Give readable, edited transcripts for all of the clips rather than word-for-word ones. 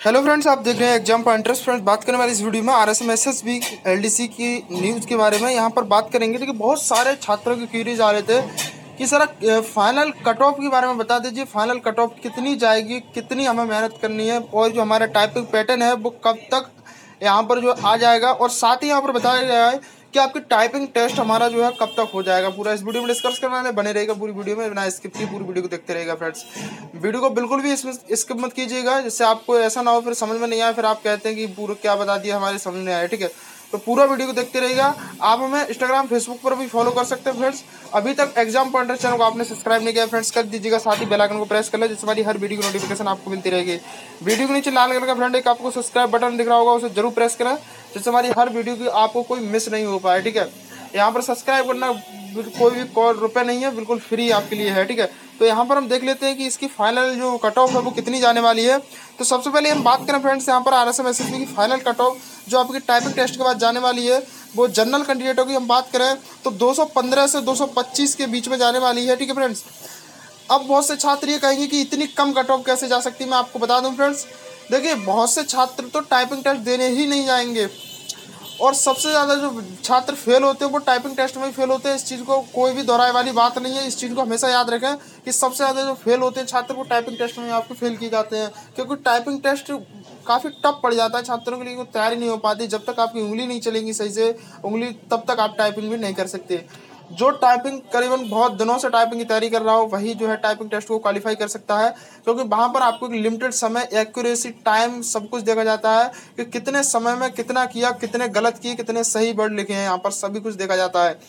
Hello friends, आप देख रहे हैं एग्जाम पॉइंटर्स। फ्रेंड्स, बात करने वाली इस वीडियो में आरएसएमएसएसबी एलडीसी की न्यूज़ के बारे में यहाँ पर बात करेंगे। देखिए, बहुत सारे छात्रों की क्वेरीज आ रहे थे कि सर फाइनल कट ऑफ के बारे में बता दीजिए, फाइनल कट ऑफ कितनी जाएगी, कितनी हमें मेहनत करनी है और जो हमारा टाइपिंग पैटर्न है वो कब तक यहाँ पर जो आ जाएगा। और साथ ही यहाँ पर बताया गया है कि आपकी टाइपिंग टेस्ट हमारा जो है कब तक हो जाएगा। पूरा इस वीडियो में डिस्कस करने वाले, बने रहेगा पूरी वीडियो में, बिना स्किप किए पूरी वीडियो को देखते रहेगा। फ्रेंड्स, वीडियो को बिल्कुल भी इसमें स्किप मत कीजिएगा, जिससे आपको ऐसा ना हो फिर समझ में नहीं आए, फिर आप कहते हैं कि पूरा क्या बता दिया, हमारे समझ में आया। ठीक है, तो पूरा वीडियो को देखते रहेगा। आप हमें इंस्टाग्राम फेसबुक पर भी फॉलो कर सकते हैं। फ्रेंड्स, अभी तक एग्जाम पॉइंटर चैनल को आपने सब्सक्राइब नहीं किया, फ्रेंड्स कर दीजिएगा, साथ ही बेल आइकन को प्रेस कर ले, जिससे हमारी हर वीडियो की नोटिफिकेशन आपको मिलती रहेगी। वीडियो के नीचे लाल कलर का फ्रेंड एक आपको सब्सक्राइब बटन दिख रहा होगा, उसे जरूर प्रेस करें, जिससे हमारी हर वीडियो की आपको कोई मिस नहीं हो पाए। ठीक है, यहाँ पर सब्सक्राइब करना कोई भी रुपये नहीं है, बिल्कुल फ्री आपके लिए है। ठीक है, तो यहाँ पर हम देख लेते हैं कि इसकी फाइनल जो कट ऑफ है वो कितनी जाने वाली है। तो सबसे पहले हम बात करें फ्रेंड्स, यहाँ पर आरएसएमएसएसबी की फाइनल कट ऑफ जो आपकी टाइपिंग टेस्ट के बाद जाने वाली है, वो जनरल कैंडिडेटों की हम बात करें तो 215 से 225 के बीच में जाने वाली है। ठीक है फ्रेंड्स, अब बहुत से छात्र ये कहेंगे कि इतनी कम कट ऑफ कैसे जा सकती है। मैं आपको बता दूं फ्रेंड्स, देखिए, बहुत से छात्र तो टाइपिंग टेस्ट देने ही नहीं जाएंगे, और सबसे ज़्यादा जो छात्र फेल होते हैं वो टाइपिंग टेस्ट में ही फेल होते हैं। इस चीज़ को कोई भी दोहराए वाली बात नहीं है, इस चीज़ को हमेशा याद रखें कि सबसे ज़्यादा जो फेल होते हैं छात्र वो टाइपिंग टेस्ट में आपको फेल किए जाते हैं, क्योंकि टाइपिंग टेस्ट काफ़ी टफ पड़ जाता है छात्रों के लिए, वो तैयारी नहीं हो पाती। जब तक आपकी उंगली नहीं चलेगी सही से उंगली, तब तक आप टाइपिंग भी नहीं कर सकते। जो टाइपिंग करीबन बहुत दिनों से टाइपिंग की तैयारी कर रहा हो वही जो है टाइपिंग टेस्ट को क्वालिफाई कर सकता है, क्योंकि वहाँ पर आपको एक लिमिटेड समय, एक्यूरेसी, टाइम सब कुछ देखा जाता है कि कितने समय में कितना किया, कितने गलत किए, कितने सही वर्ड लिखे हैं, यहाँ पर सभी कुछ देखा जाता है।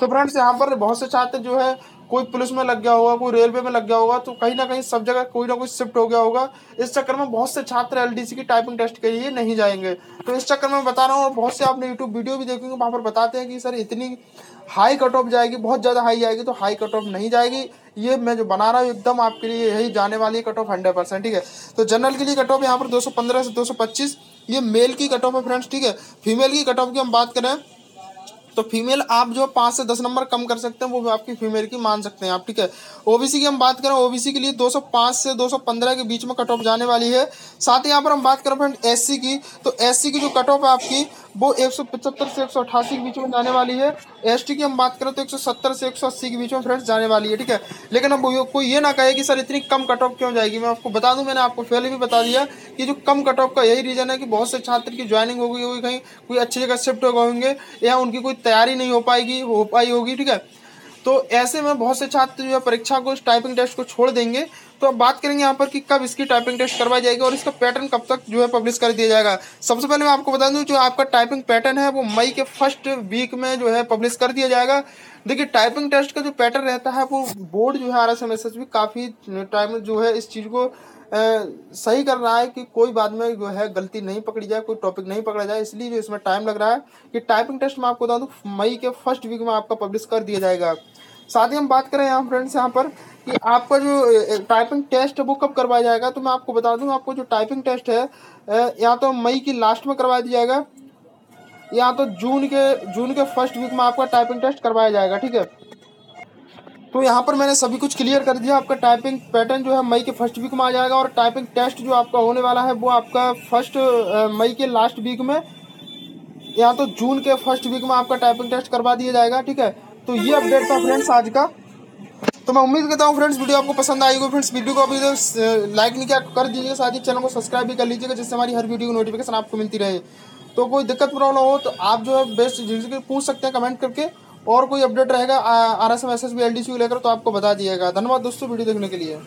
तो फ्रेंड्स, यहाँ पर बहुत से छात्र जो है, कोई पुलिस में लग गया होगा, कोई रेलवे में लग गया होगा, तो कहीं ना कहीं सब जगह कोई ना कोई शिफ्ट हो गया होगा। इस चक्कर में बहुत से छात्र एलडीसी की टाइपिंग टेस्ट के लिए नहीं जाएंगे। तो इस चक्कर में बता रहा हूँ, और बहुत से आपने यूट्यूब वीडियो भी देखेंगे, वहाँ पर बताते हैं कि सर इतनी हाई कट ऑफ जाएगी, बहुत ज़्यादा हाई जाएगी। तो हाई कट ऑफ नहीं जाएगी, ये मैं जो बना रहा हूँ एकदम आपके लिए यही जाने वाली है कट ऑफ 100%। ठीक है, तो जनरल के लिए कट ऑफ यहाँ पर 215 से 225, ये मेल की कट ऑफ है फ्रेंड्स। ठीक है, फीमेल की कट ऑफ की हम बात करें तो फीमेल आप जो 5 से 10 नंबर कम कर सकते हैं, वो भी आपकी फीमेल की मान सकते हैं आप। ठीक है, ओबीसी की हम बात करें, ओबीसी के लिए 205 से 215 के बीच में कट ऑफ जाने वाली है। साथ ही यहाँ पर हम बात करें फ्रेंड एससी की, तो एससी की जो कट ऑफ है आपकी वो 175 से 188 के बीच में जाने वाली है। एसटी की हम बात करें तो 170 से 180 के बीच में फ्रेंड्स जाने वाली है। ठीक है, लेकिन अब कोई ये ना कहे कि सर इतनी कम कट ऑफ क्यों जाएगी। मैं आपको बता दूं, मैंने आपको पहले भी बता दिया कि जो कम कट ऑफ का यही रीजन है कि बहुत से छात्र की ज्वाइनिंग हो गई होगी, कहीं कोई अच्छी जगह शिफ्ट हो गए होंगे, या उनकी कोई तैयारी नहीं हो पाई होगी। ठीक है, तो ऐसे में बहुत से छात्र जो है परीक्षा को, टाइपिंग टेस्ट को छोड़ देंगे। तो अब बात करेंगे यहाँ पर कि कब इसकी टाइपिंग टेस्ट करवाई जाएगी और इसका पैटर्न कब तक जो है पब्लिश कर दिया जाएगा। सबसे पहले मैं आपको बता दूं, जो आपका टाइपिंग पैटर्न है वो मई के फर्स्ट वीक में जो है पब्लिश कर दिया जाएगा। देखिए, टाइपिंग टेस्ट का जो पैटर्न रहता है वो बोर्ड जो है आरएसएमएसएसबी काफ़ी टाइम जो है इस चीज़ को सही कर रहा है कि कोई बाद में जो है गलती नहीं पकड़ी जाए, कोई टॉपिक नहीं पकड़ा जाए, इसलिए जो इसमें टाइम लग रहा है। कि टाइपिंग टेस्ट में आपको बता दूं मई के फर्स्ट वीक में आपका पब्लिश कर दिया जाएगा। साथ ही हम बात करें यहाँ फ्रेंड्स, यहाँ पर कि आपका जो टाइपिंग टेस्ट है वो कब करवाया जाएगा, तो मैं आपको बता दूं, आपको जो टाइपिंग टेस्ट है या तो मई की लास्ट में करवा दिया जाएगा, या तो जून के फर्स्ट वीक में आपका टाइपिंग टेस्ट करवाया जाएगा। ठीक है, तो यहाँ पर मैंने सभी कुछ क्लियर कर दिया। आपका टाइपिंग पैटर्न जो है मई के फर्स्ट वीक में आ जाएगा, और टाइपिंग टेस्ट जो आपका होने वाला है वो आपका मई के लास्ट वीक में, या तो जून के फर्स्ट वीक में आपका टाइपिंग टेस्ट करवा दिया जाएगा। ठीक है, तो ये अपडेट था फ्रेंड्स आज का। तो मैं उम्मीद करता हूँ फ्रेंड्स वीडियो आपको पसंद आई होगी। फ्रेंड्स, वीडियो को अभी लाइक नहीं किया कर दीजिएगा, साथ ही चैनल को सब्सक्राइब भी कर लीजिएगा, जिससे हमारी हर वीडियो की नोटिफिकेशन आपको मिलती रहे। तो कोई दिक्कत प्रॉब्लम हो तो आप जो है बेस्ट जिनसे पूछ सकते हैं कमेंट करके, और कोई अपडेट रहेगा आरएसएमएसएसबी एलडीसी को लेकर तो आपको बता दिएगा। धन्यवाद दोस्तों वीडियो देखने के लिए।